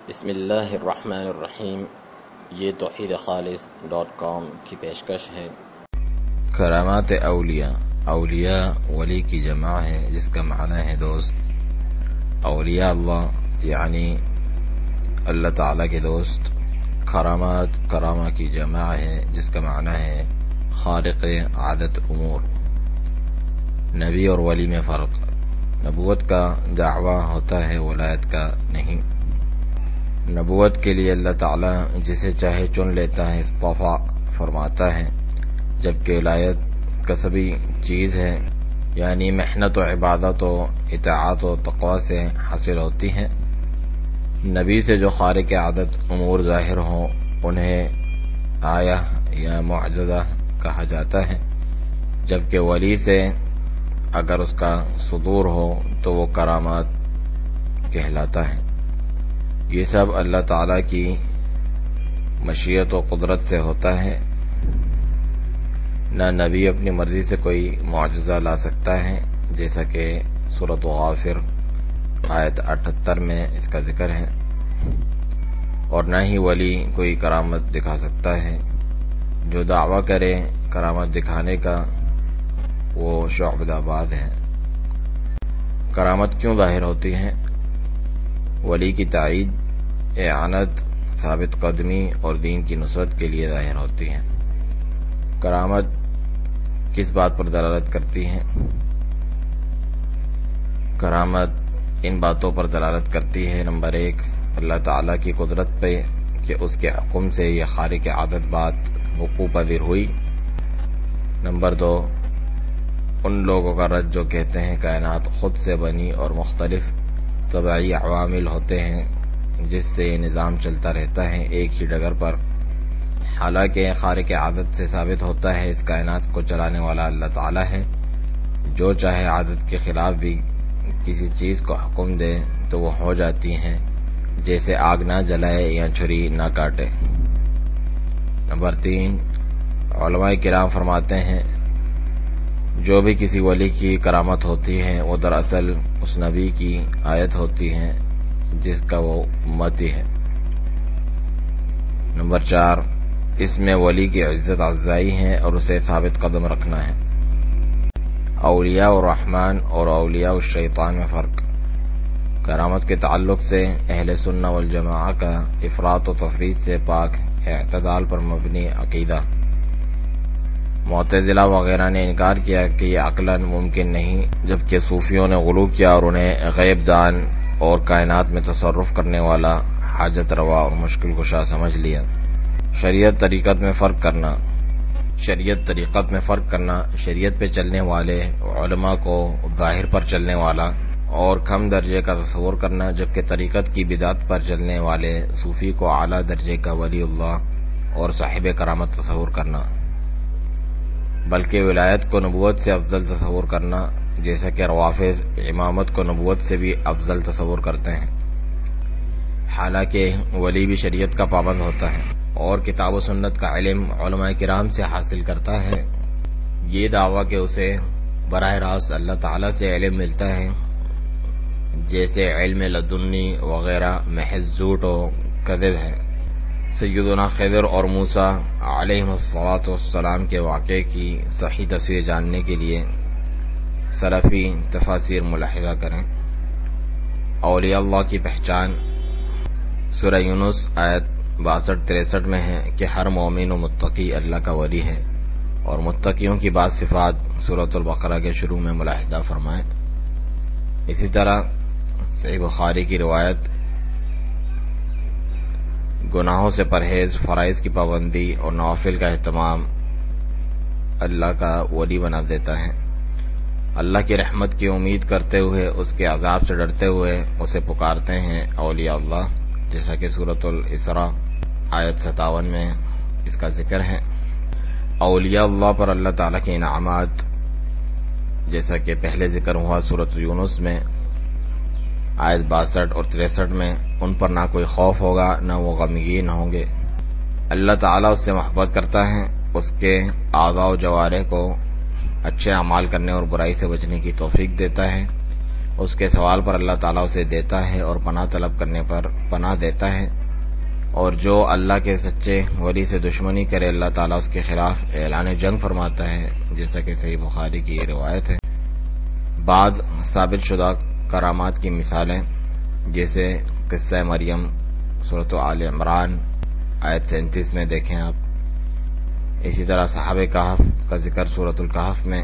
بسم اللہ الرحمن الرحیم۔ یہ توحیدخالص.com کی پیشکش ہے۔ کرامات اولیاء، اولیاء ولی کی جمع ہے جس کا معنی ہے دوست۔ اولیاء اللہ یعنی اللہ تعالیٰ کے دوست۔ کرامات کرامہ کی جمع ہے جس کا معنی ہے خارق عادت امور۔ نبی اور ولی میں فرق، نبوت کا دعویٰ ہوتا ہے، ولایت کا نہیں۔ نبوت کے لیے اللہ تعالیٰ جسے چاہے چن لیتا ہے، اصطفیٰ فرماتا ہے، جبکہ ولایت کسبی چیز ہے، یعنی محنت و عبادت و اطاعت و تقوی سے حاصل ہوتی ہے۔ نبی سے جو خارق عادت امور ظاہر ہوں انہیں آیہ یا معجزہ کہا جاتا ہے، جبکہ ولی سے اگر اس کا صدور ہو تو وہ کرامات کہلاتا ہے۔ یہ سب اللہ تعالیٰ کی مشیت و قدرت سے ہوتا ہے۔ نہ نبی اپنی مرضی سے کوئی معجزہ لا سکتا ہے، جیسا کہ سورۃ غافر آیت 78 میں اس کا ذکر ہے، اور نہ ہی ولی کوئی کرامت دکھا سکتا ہے۔ جو دعویٰ کرے کرامت دکھانے کا وہ شعبۃ آباد ہے۔ کرامت کیوں ظاہر ہوتی ہے؟ ولی کی تائید، اعانت، ثابت قدمی اور دین کی نصرت کے لیے ظاہر ہوتی ہے۔ کرامت کس بات پر دلالت کرتی ہے؟ کرامت ان باتوں پر دلالت کرتی ہے، نمبر 1 اللہ تعالیٰ کی قدرت پہ کہ اس کے حکم سے یہ خارق عادت بات وقوع پذیر ہوئی۔ نمبر 2 ان لوگوں کا رد جو کہتے ہیں کائنات خود سے بنی اور مختلف طبعی عوامل ہوتے ہیں جس سے یہ نظام چلتا رہتا ہے ایک ہی ڈگر پر، حالانکہ خارق عادت سے ثابت ہوتا ہے اس کائنات کو چلانے والا اللہ تعالیٰ ہے۔ جو چاہے عادت کے خلاف بھی کسی چیز کو حکم دے تو وہ ہو جاتی ہیں، جیسے آگ نہ جلائے یا چھری نہ کاٹے۔ نمبر 3 علماء کرام فرماتے ہیں جو بھی کسی ولی کی کرامت ہوتی ہے وہ دراصل اس نبی کی آیت ہوتی ہے جس کا وہ امتی ہے۔ نمبر 4 اس میں ولی کی عزت افزائی ہے اور اسے ثابت قدم رکھنا ہے۔ اولیاء الرحمن اور اولیاء الشیطان میں فرق۔ کرامت کے تعلق سے اہل سنہ والجماعہ کا افراط و تفریط سے پاک اعتدال پر مبنی عقیدہ۔ معتزلہ وغیرہ نے انکار کیا کہ یہ عقلاً ممکن نہیں، جبکہ صوفیوں نے غلو کیا اور انہیں غیب دان اور کائنات میں تصرف کرنے والا حاجت روا اور مشکل کشا سمجھ لیا۔ شریعت طریقت میں فرق کرنا، شریعت پہ چلنے والے علماء کو ظاہر پر چلنے والا اور کم درجے کا تصور کرنا، جبکہ طریقت کی بدعت پر چلنے والے صوفی کو اعلیٰ درجے کا ولی اللہ اور صاحب کرامت تصور کرنا، بلکہ ولایت کو نبوت سے افضل تصور کرنا، جیسا کہ روافض امامت کو نبوت سے بھی افضل تصور کرتے ہیں، حالانکہ ولی بھی شریعت کا پابند ہوتا ہے اور کتاب و سنت کا علم علماء کرام سے حاصل کرتا ہے۔ یہ دعویٰ کہ اسے براہ راست اللہ تعالیٰ سے علم ملتا ہے، جیسے علم لدنی وغیرہ، محض جھوٹ و کذب ہے۔ سیدنا خضر اور موسیٰ علیہ السلام کے واقعے کی صحیح تصویر جاننے کے لیے سلفی تفاسیر ملاحظہ کریں۔ اولیاء اللہ کی پہچان سورہ یونس آیت 62-63 میں ہے کہ ہر مومن و متقی اللہ کا ولی ہے، اور متقیوں کی بعض صفات سورۃ البقرہ کے شروع میں ملاحظہ فرمائیں۔ اسی طرح صحیح بخاری کی روایت گناہوں سے پرہیز، فرائض کی پابندی اور نوافل کا اہتمام اللہ کا ولی بنا دیتا ہے۔ اللہ کی رحمت کی امید کرتے ہوئے، اس کے عذاب سے ڈرتے ہوئے اسے پکارتے ہیں اولیاء اللہ، جیسا کہ سورۃ الاسراء آیت 57 میں اس کا ذکر ہے۔ اولیاء اللہ پر اللہ تعالیٰ کے انعامات، جیسا کہ پہلے ذکر ہوا سورۃ یونس میں آیت 62 اور 63 میں، ان پر نہ کوئی خوف ہوگا نہ وہ غمگین ہوں گے۔ اللہ تعالیٰ اس سے محبت کرتا ہے، اس کے اعضاء و جوارح کو اچھے اعمال کرنے اور برائی سے بچنے کی توفیق دیتا ہے، اس کے سوال پر اللہ تعالیٰ اسے دیتا ہے اور پناہ طلب کرنے پر پناہ دیتا ہے، اور جو اللہ کے سچے ولی سے دشمنی کرے اللہ تعالیٰ اس کے خلاف اعلان جنگ فرماتا ہے، جیسا کہ صحیح بخاری کی یہ روایت ہے۔ بعض ثابت شدہ کرامات کی مثالیں جیسے قصہ مریم سورۃ آل عمران آیت 37 میں دیکھیں آپ، اسی طرح صحابہ کہف کا ذکر سورۃ الکہف میں،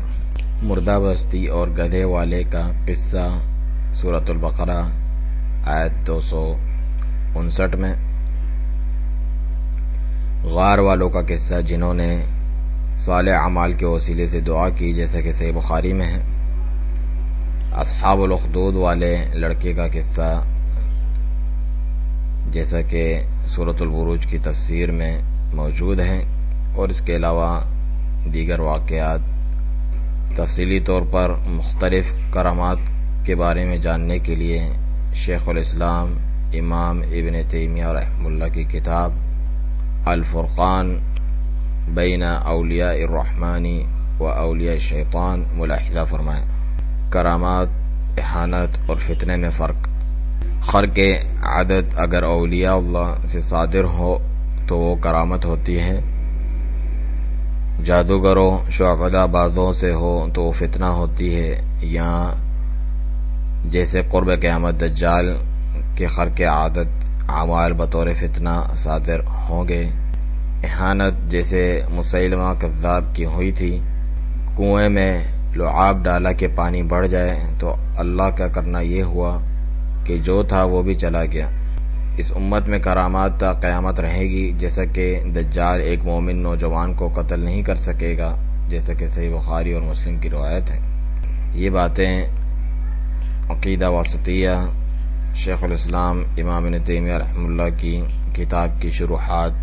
مردہ بستی اور گدھے والے کا قصہ سورۃ البقرہ آیت 259 میں، غار والوں کا قصہ جنہوں نے صالح اعمال کے وسیلے سے دعا کی جیسا کہ صحیح بخاری میں ہے، اصحاب الاخدود والے لڑکے کا قصہ جیسا کہ سورۃ البروج کی تفسیر میں موجود ہے، اور اس کے علاوہ دیگر واقعات۔ تفصیلی طور پر مختلف کرامات کے بارے میں جاننے کے لیے شیخ الاسلام امام ابن تیمیہ رحمہ اللہ کی کتاب الفرقان بین اولیاء الرحمن و اولیاء الشیطان ملاحظہ فرمائیں۔ کرامات، احانت اور فتنے میں فرق۔ خر کے عادت اگر اولیاء اللہ سے صادر ہو تو وہ کرامت ہوتی ہے، جادوگروں شعبدہ بازوں سے ہو تو وہ فتنہ ہوتی ہے، یا جیسے قرب قیامت دجال کے خر کے عادت اعمال بطور فتنہ صادر ہوں گے۔ احانت جیسے مسیلمہ کذاب کی ہوئی تھی، کنویں میں لعاب ڈالا کہ پانی بڑھ جائے، تو اللہ کا کرنا یہ ہوا کہ جو تھا وہ بھی چلا گیا۔ اس امت میں کرامات تا قیامت رہے گی، جیسا کہ دجال ایک مومن نوجوان کو قتل نہیں کر سکے گا، جیسا کہ صحیح بخاری اور مسلم کی روایت ہے۔ یہ باتیں عقیدہ واسطیہ شیخ الاسلام امام ابن تیمیہ رحمہ اللہ کی کتاب کی شروحات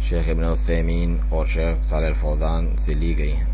شیخ ابن عثیمین اور شیخ صالح الفوزان سے لی گئی ہیں۔